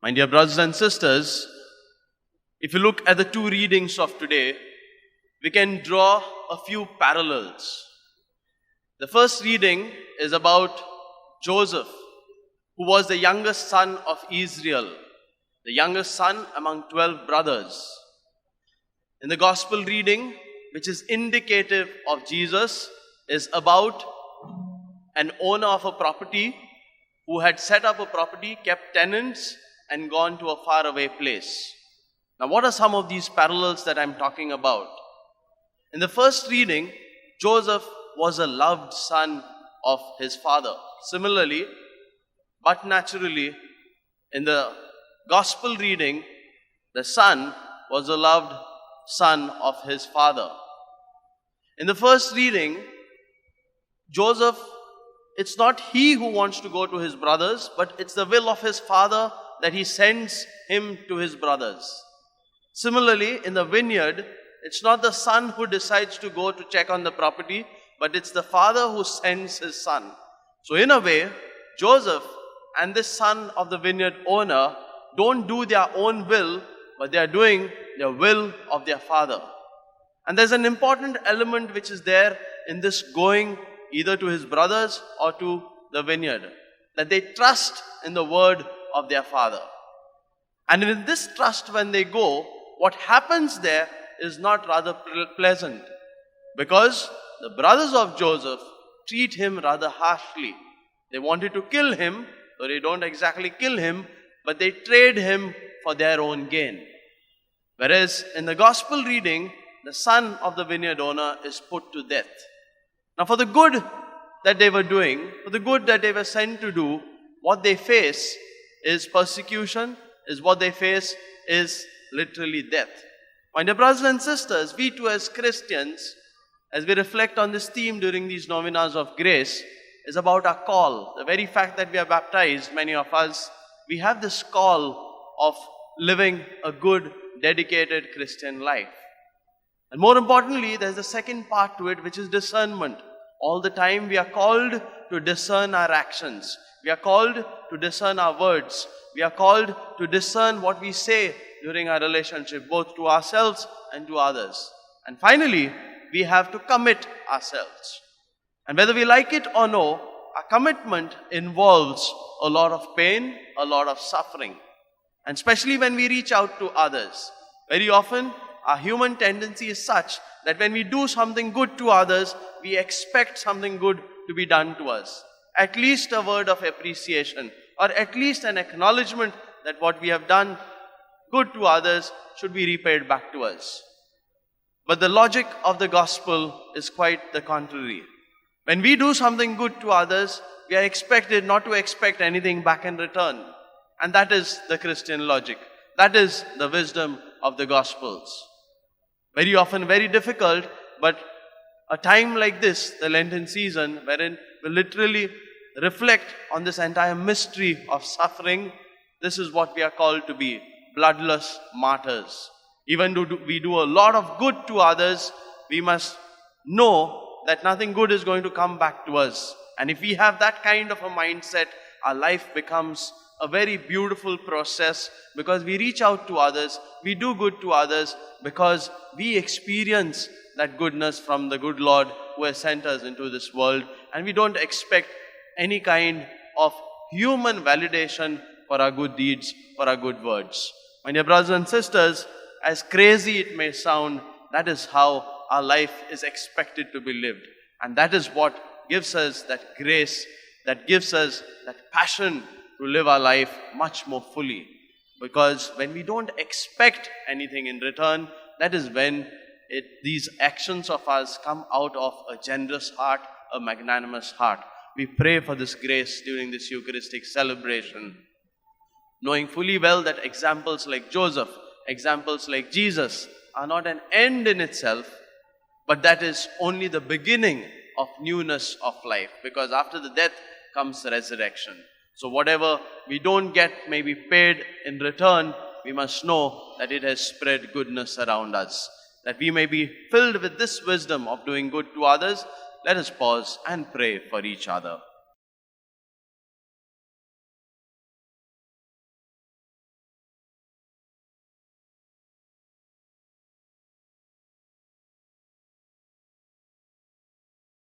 My dear brothers and sisters, if you look at the two readings of today, we can draw a few parallels. The first reading is about Joseph, who was the youngest son of Israel, the youngest son among 12 brothers. In the gospel reading, which is indicative of Jesus, is about an owner of a property who had set up a property, kept tenants, and gone to a faraway place. Now, what are some of these parallels that I'm talking about? In the first reading, Joseph was a loved son of his father. Similarly, but naturally, in the gospel reading, the son was a loved son of his father. In the first reading, Joseph, it's not he who wants to go to his brothers, but it's the will of his father that he sends him to his brothers. Similarly, in the vineyard, it's not the son who decides to go to check on the property, but it's the father who sends his son. So in a way, Joseph and this son of the vineyard owner don't do their own will, but they are doing the will of their father. And there's an important element which is there in this going either to his brothers or to the vineyard, that they trust in the word of their father. And in this trust, when they go, what happens there is not rather pleasant, because the brothers of Joseph treat him rather harshly. They wanted to kill him, so they don't exactly kill him, but they trade him for their own gain. Whereas in the gospel reading, the son of the vineyard owner is put to death. Now, for the good that they were doing, for the good that they were sent to do, what they face is persecution, is what they face is literally death. My dear brothers and sisters, we too as Christians, as we reflect on this theme during these novenas of grace, is about our call. The very fact that we are baptized, many of us, we have this call of living a good, dedicated Christian life. And more importantly, there's a second part to it, which is discernment. All the time we are called to discern our actions. We are called to discern our words. We are called to discern what we say during our relationship, both to ourselves and to others. And finally, we have to commit ourselves. And whether we like it or no, our commitment involves a lot of pain, a lot of suffering. And especially when we reach out to others. Very often, our human tendency is such that when we do something good to others, we expect something good to be done to us. At least a word of appreciation, or at least an acknowledgement that what we have done good to others should be repaid back to us. But the logic of the gospel is quite the contrary. When we do something good to others, we are expected not to expect anything back in return. And that is the Christian logic. That is the wisdom of the Gospels. Very often very difficult, but a time like this, the Lenten season, wherein we literally reflect on this entire mystery of suffering, this is what we are called to be, bloodless martyrs. Even though we do a lot of good to others, we must know that nothing good is going to come back to us. And if we have that kind of a mindset, our life becomes a very beautiful process, because we reach out to others, we do good to others, because we experience that goodness from the good Lord who has sent us into this world, and we don't expect any kind of human validation for our good deeds, for our good words. My dear brothers and sisters, as crazy it may sound, that is how our life is expected to be lived. And that is what gives us that grace, that gives us that passion to live our life much more fully. Because when we don't expect anything in return, that is when these actions of us come out of a generous heart, a magnanimous heart. We pray for this grace during this Eucharistic celebration, knowing fully well that examples like Joseph, examples like Jesus are not an end in itself, but that is only the beginning of newness of life. Because after the death comes the resurrection. So whatever we don't get may be paid in return, we must know that it has spread goodness around us. That we may be filled with this wisdom of doing good to others, let us pause and pray for each other.